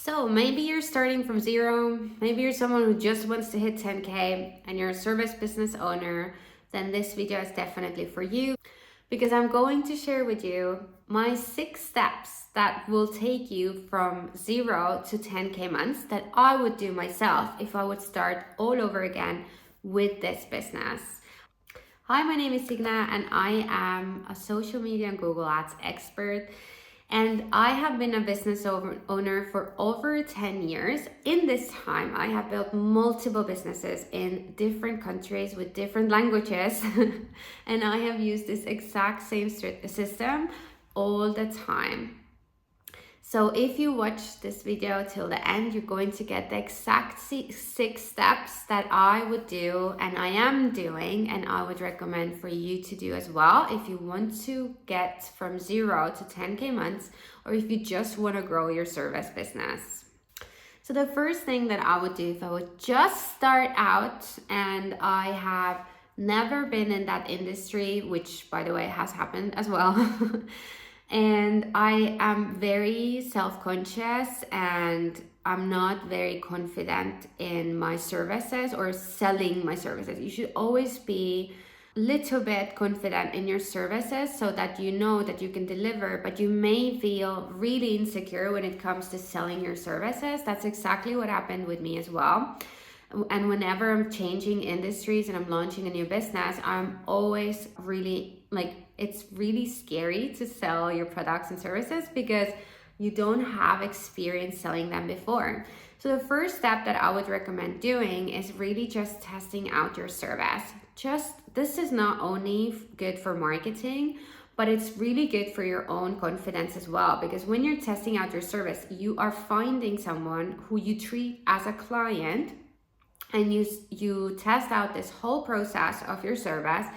So maybe you're starting from zero, maybe you're someone who just wants to hit 10K and you're a service business owner, then this video is definitely for you because I'm going to share with you my 6 steps that will take you from 0 to 10K months that I would do myself if I would start all over again with this business. Hi, my name is Signe and I am a social media and Google Ads expert. And I have been a business owner for over 10 years. In this time, I have built multiple businesses in different countries with different languages. And I have used this exact same system all the time. So if you watch this video till the end, you're going to get the exact 6 steps that I would do and I am doing, and I would recommend for you to do as well if you want to get from 0 to 10K months, or if you just want to grow your service business. So the first thing that I would do if I would just start out and I have never been in that industry, which by the way has happened as well, and I am very self-conscious and I'm not very confident in my services or selling my services. You should always be a little bit confident in your services so that you know that you can deliver, but you may feel really insecure when it comes to selling your services. That's exactly what happened with me as well. And whenever I'm changing industries and I'm launching a new business, I'm always really it's really scary to sell your products and services because you don't have experience selling them before. So the first step that I would recommend doing is really just testing out your service. This is not only good for marketing, but it's really good for your own confidence as well, because when you're testing out your service, you are finding someone who you treat as a client, and you test out this whole process of your service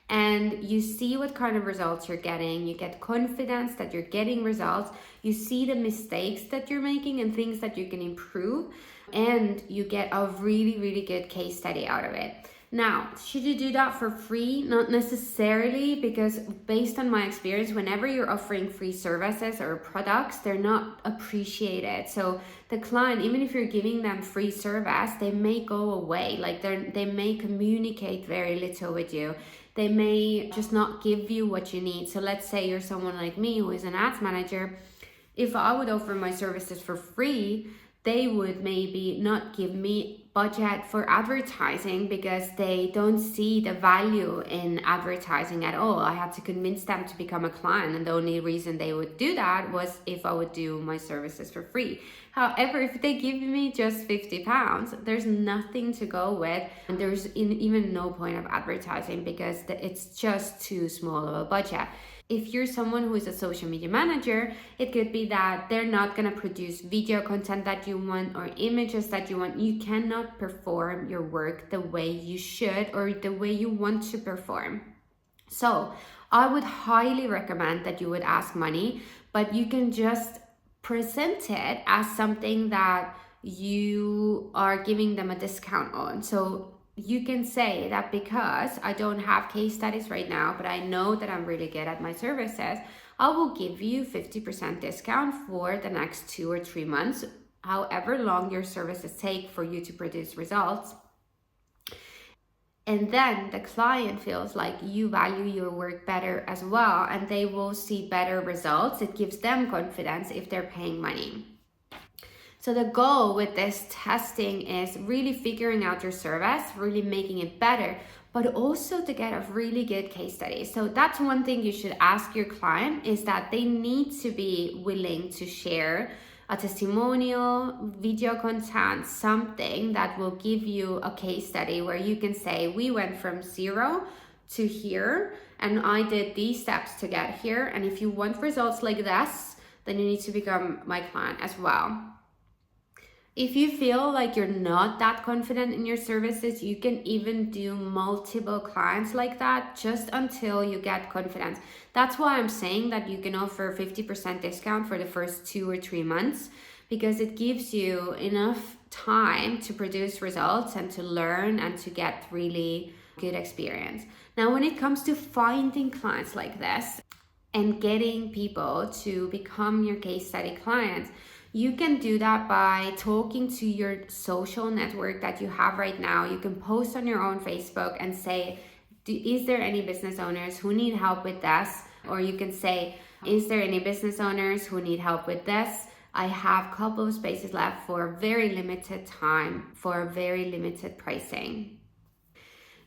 and you see what kind of results you're getting. You get confidence that you're getting results. You see the mistakes that you're making and things that you can improve, and you get a really, really good case study out of it. Now, should you do that for free? Not necessarily, because based on my experience, whenever you're offering free services or products, they're not appreciated. So the client, even if you're giving them free service, they may go away. They may communicate very little with you. They may just not give you what you need. So let's say you're someone like me who is an ads manager. If I would offer my services for free, they would maybe not give me budget for advertising because they don't see the value in advertising at all. I had to convince them to become a client, and the only reason they would do that was if I would do my services for free. However, if they give me just £50, there's nothing to go with, and there's even no point of advertising because it's just too small of a budget. If you're someone who is a social media manager, it could be that they're not going to produce video content that you want or images that you want. You cannot perform your work the way you should or the way you want to perform. So I would highly recommend that you would ask money, but you can just present it as something that you are giving them a discount on. So you can say that because I don't have case studies right now, but I know that I'm really good at my services, I will give you 50% discount for the next 2 or 3 months, however long your services take for you to produce results. And then the client feels like you value your work better as well, and they will see better results. It gives them confidence if they're paying money. So the goal with this testing is really figuring out your service, really making it better, but also to get a really good case study. So that's one thing you should ask your client, is that they need to be willing to share a testimonial, video content, something that will give you a case study where you can say, we went from 0 to here and I did these steps to get here. And if you want results like this, then you need to become my client as well. If you feel like you're not that confident in your services, you can even do multiple clients like that just until you get confidence. That's why I'm saying that you can offer 50% discount for the first 2 or 3 months, because it gives you enough time to produce results and to learn and to get really good experience. Now, when it comes to finding clients like this and getting people to become your case study clients, You can do that by talking to your social network that you have right now. You can post on your own Facebook and say, is there any business owners who need help with this? Or you can say, is there any business owners who need help with this? I have a couple of spaces left for a very limited time, for a very limited pricing.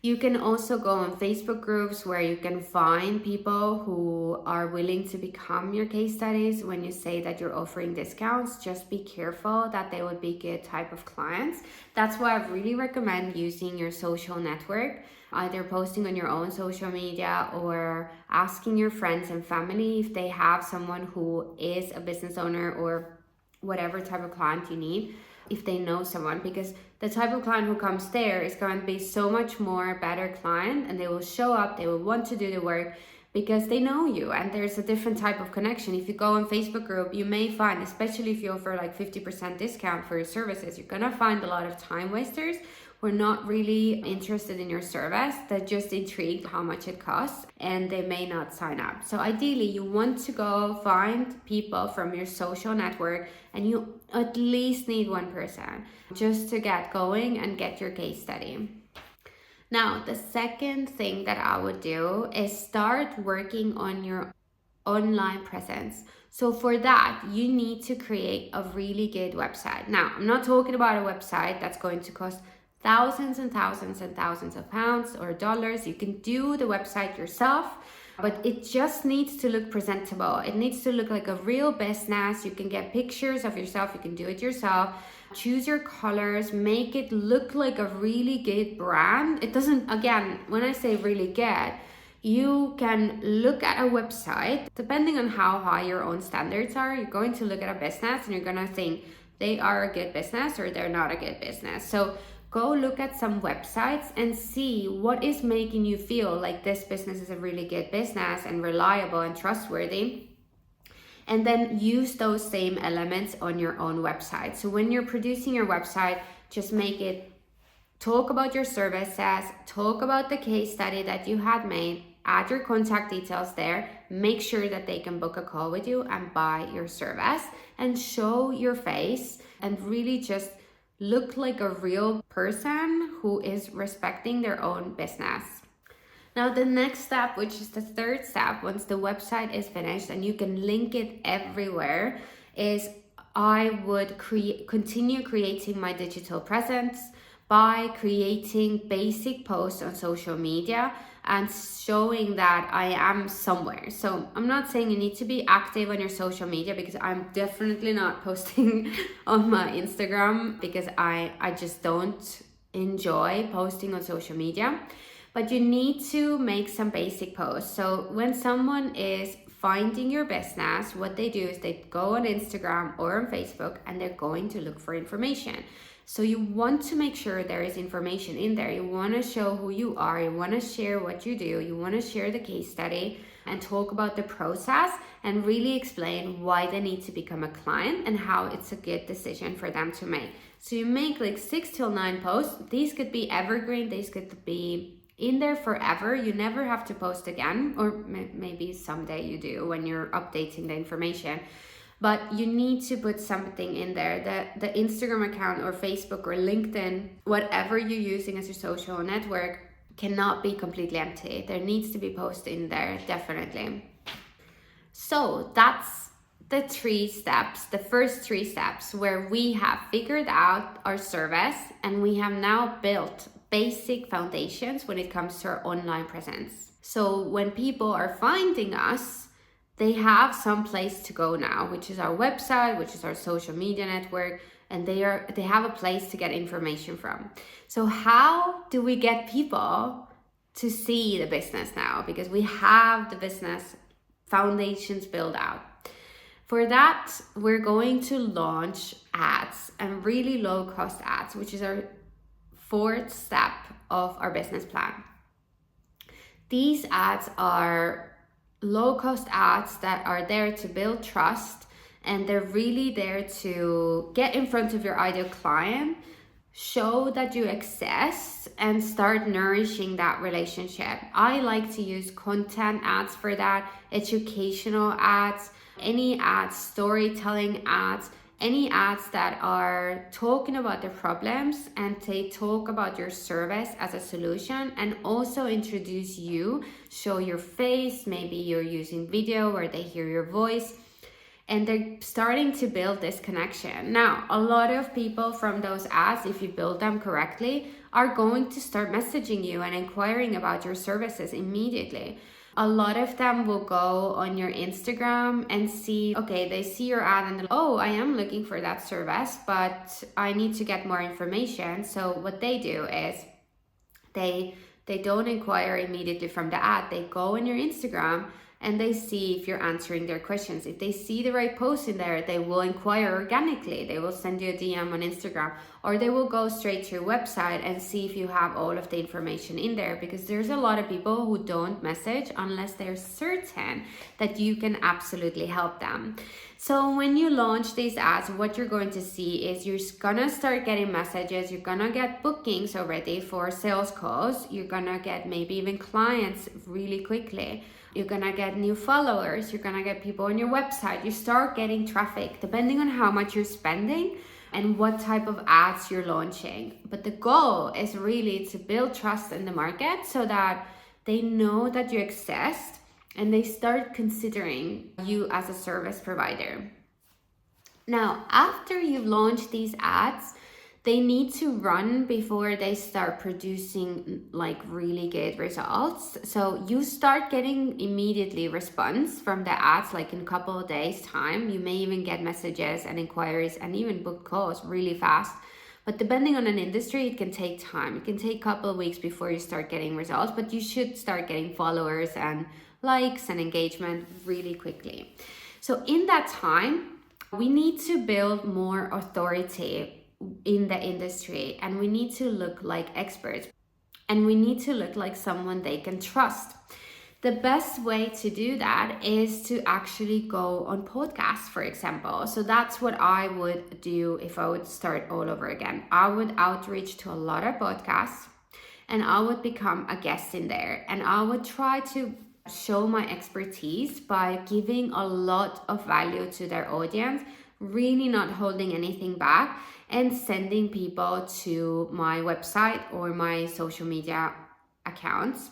You can also go on Facebook groups where you can find people who are willing to become your case studies. When you say that you're offering discounts, just be careful that they would be good type of clients. That's why I really recommend using your social network, either posting on your own social media or asking your friends and family if they have someone who is a business owner or whatever type of client you need, if they know someone, because the type of client who comes there is going to be so much more better client, and they will show up, they will want to do the work because they know you, and there's a different type of connection. If you go on Facebook group, you may find, especially if you offer like 50% discount for your services, you're gonna find a lot of time wasters who are not really interested in your service, that just intrigued how much it costs, and they may not sign up. So ideally, you want to go find people from your social network, and you at least need one person just to get going and get your case study. Now, the second thing that I would do is start working on your online presence. So for that, you need to create a really good website. Now, I'm not talking about a website that's going to cost thousands and thousands and thousands of pounds or dollars. You can do the website yourself, but it just needs to look presentable. It needs to look like a real business. You can get pictures of yourself. You can do it yourself. Choose your colors, make it look like a really good brand. It doesn't, again, when I say really good, you can look at a website, depending on how high your own standards are, you're going to look at a business and you're going to think they are a good business or they're not a good business. So go look at some websites and see what is making you feel like this business is a really good business and reliable and trustworthy. And then use those same elements on your own website. So when you're producing your website, just make it talk about your services, talk about the case study that you had made, add your contact details there, make sure that they can book a call with you and buy your service, and show your face and really just look like a real person who is respecting their own business. Now, the next step, which is the third step, once the website is finished and you can link it everywhere, is I would continue creating my digital presence by creating basic posts on social media and showing that I am somewhere. So I'm not saying you need to be active on your social media, because I'm definitely not posting on my Instagram, because I just don't enjoy posting on social media. But you need to make some basic posts. So when someone is finding your business, what they do is they go on Instagram or on Facebook and they're going to look for information. So you want to make sure there is information in there. You want to show who you are. You want to share what you do. You want to share the case study and talk about the process and really explain why they need to become a client and how it's a good decision for them to make. So you make like 6 till 9 posts. These could be evergreen. These could be in there forever. You never have to post again, or maybe someday you do when you're updating the information. But you need to put something in there. The Instagram account or Facebook or LinkedIn, whatever you're using as your social network, cannot be completely empty. There needs to be posts in there, definitely. So that's the 3 steps, the first 3 steps, where we have figured out our service and we have now built basic foundations when it comes to our online presence. So when people are finding us, they have some place to go now, which is our website, which is our social media network, and they have a place to get information from. So how do we get people to see the business now? Because we have the business foundations built out. For that, we're going to launch ads, and really low cost ads, which is our 4th step of our business plan. These ads are low cost ads that are there to build trust, and they're really there to get in front of your ideal client, show that you exist, and start nourishing that relationship. I like to use content ads for that, educational ads, any ads, storytelling ads, any ads that are talking about their problems and they talk about your service as a solution, and also introduce you, show your face, maybe you're using video where they hear your voice, and they're starting to build this connection. Now, a lot of people from those ads, if you build them correctly, are going to start messaging you and inquiring about your services immediately. A lot of them will go on your Instagram and see, okay, they see your ad and oh, I am looking for that service, but I need to get more information. So what they do is they don't inquire immediately from the ad. They go on your Instagram and they see if you're answering their questions. If they see the right post in there, they will inquire organically. They will send you a DM on Instagram, or they will go straight to your website and see if you have all of the information in there, because there's a lot of people who don't message unless they're certain that you can absolutely help them. So when you launch these ads, what you're going to see is you're gonna start getting messages, you're gonna get bookings already for sales calls, you're gonna get maybe even clients really quickly. You're gonna get new followers, you're gonna get people on your website, you start getting traffic depending on how much you're spending and what type of ads you're launching. But the goal is really to build trust in the market so that they know that you exist and they start considering you as a service provider. Now, after you've launched these ads, they need to run before they start producing like really good results. So you start getting immediately response from the ads, like in a couple of days time. You may even get messages and inquiries and even book calls really fast. But depending on an industry, it can take time. It can take a couple of weeks before you start getting results, but you should start getting followers and likes and engagement really quickly. So in that time, we need to build more authority in the industry, and we need to look like experts, and we need to look like someone they can trust. The best way to do that is to actually go on podcasts, for example. So that's what I would do if I would start all over again. I would outreach to a lot of podcasts and I would become a guest in there, and I would try to show my expertise by giving a lot of value to their audience, really not holding anything back, and sending people to my website or my social media accounts.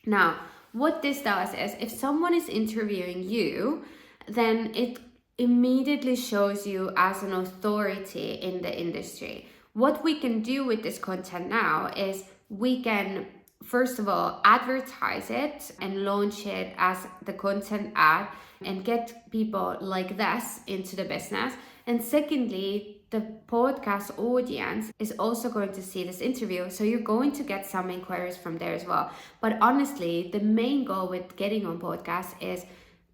Now, what this does is if someone is interviewing you, then it immediately shows you as an authority in the industry. What we can do with this content now is we can, first of all, advertise it and launch it as the content ad and get people like this into the business. And secondly, the podcast audience is also going to see this interview, so you're going to get some inquiries from there as well. But honestly, the main goal with getting on podcast is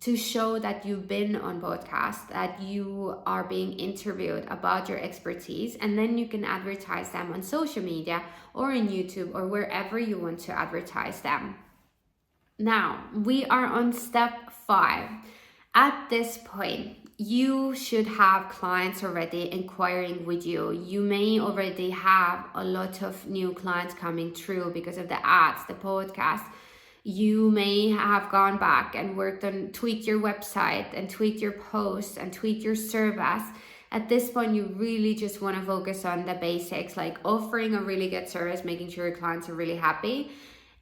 to show that you've been on podcast, that you are being interviewed about your expertise, and then you can advertise them on social media or in YouTube or wherever you want to advertise them. Now, we are on step 5. At this point, you should have clients already inquiring with you. You may already have a lot of new clients coming through because of the ads, the podcast. You may have gone back and worked on tweak your website and tweak your posts and tweak your service. At this point, you really just want to focus on the basics, like offering a really good service, making sure your clients are really happy.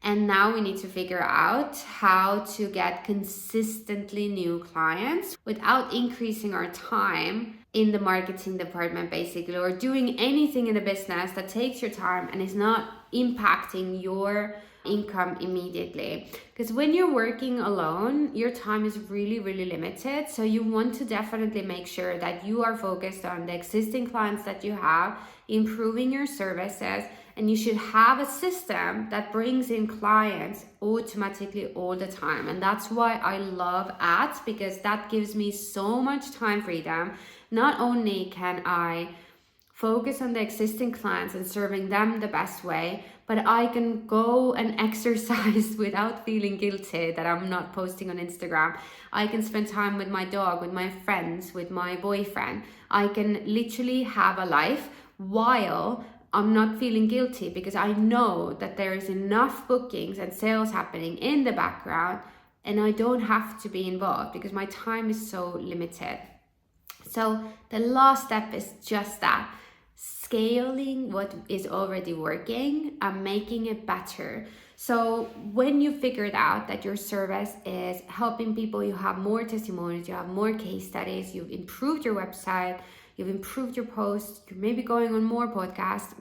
And now we need to figure out how to get consistently new clients without increasing our time in the marketing department, basically, or doing anything in the business that takes your time and is not impacting your income immediately. Because when you're working alone, your time is really, really limited. So you want to definitely make sure that you are focused on the existing clients that you have, improving your services, and you should have a system that brings in clients automatically all the time. And that's why I love ads, because that gives me so much time freedom. Not only can I focus on the existing clients and serving them the best way, but I can go and exercise without feeling guilty that I'm not posting on Instagram. I can spend time with my dog, with my friends, with my boyfriend. I can literally have a life while I'm not feeling guilty, because I know that there is enough bookings and sales happening in the background and I don't have to be involved because my time is so limited. So the last step is just that, scaling what is already working and making it better. So when you figured out that your service is helping people, you have more testimonials, you have more case studies, you've improved your website, you've improved your posts, you're maybe going on more podcasts,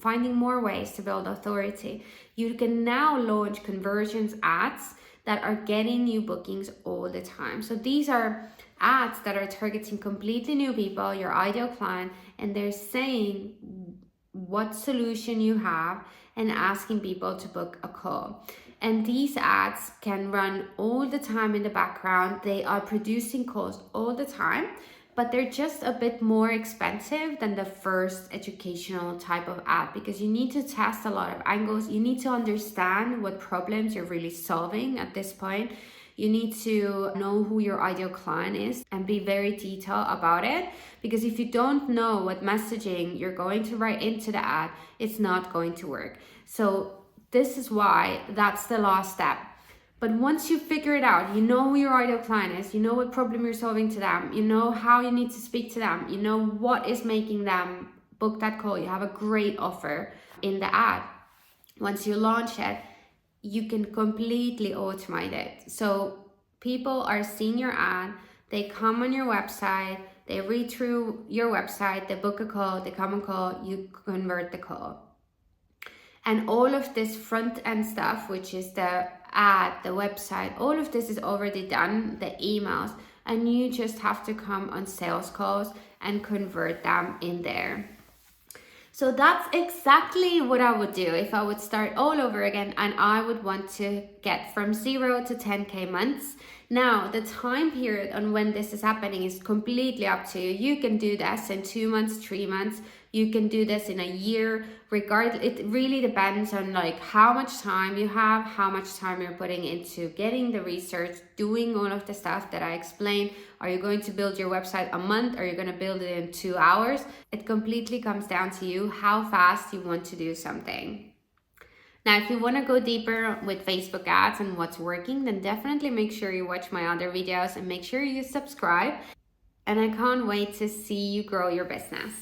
finding more ways to build authority, you can now launch conversions ads that are getting you bookings all the time. So these are ads that are targeting completely new people, your ideal client, and they're saying what solution you have and asking people to book a call. And these ads can run all the time in the background. They are producing calls all the time, but they're just a bit more expensive than the first educational type of ad, because you need to test a lot of angles. You need to understand what problems you're really solving at this point. You need to know who your ideal client is and be very detailed about it, because if you don't know what messaging you're going to write into the ad, it's not going to work. So this is why that's the last step. But once you figure it out, you know who your ideal client is, you know what problem you're solving to them, you know how you need to speak to them, you know what is making them book that call, you have a great offer in the ad. Once you launch it, you can completely automate it. So people are seeing your ad, they come on your website, they read through your website, they book a call, they come on call, you convert the call. And all of this front end stuff, which is the ad, the website, all of this is already done, the emails, and you just have to come on sales calls and convert them in there. So that's exactly what I would do if I would start all over again and I would want to get from 0 to 10K months. Now, the time period on when this is happening is completely up to you. You can do this in 2 months, 3 months. You can do this in a year. Regardless, it really depends on like how much time you have, how much time you're putting into getting the research, doing all of the stuff that I explained. Are you going to build your website a month? Are you going to build it in 2 hours? It completely comes down to you, how fast you want to do something. Now, if you want to go deeper with Facebook ads and what's working, then definitely make sure you watch my other videos and make sure you subscribe. And I can't wait to see you grow your business.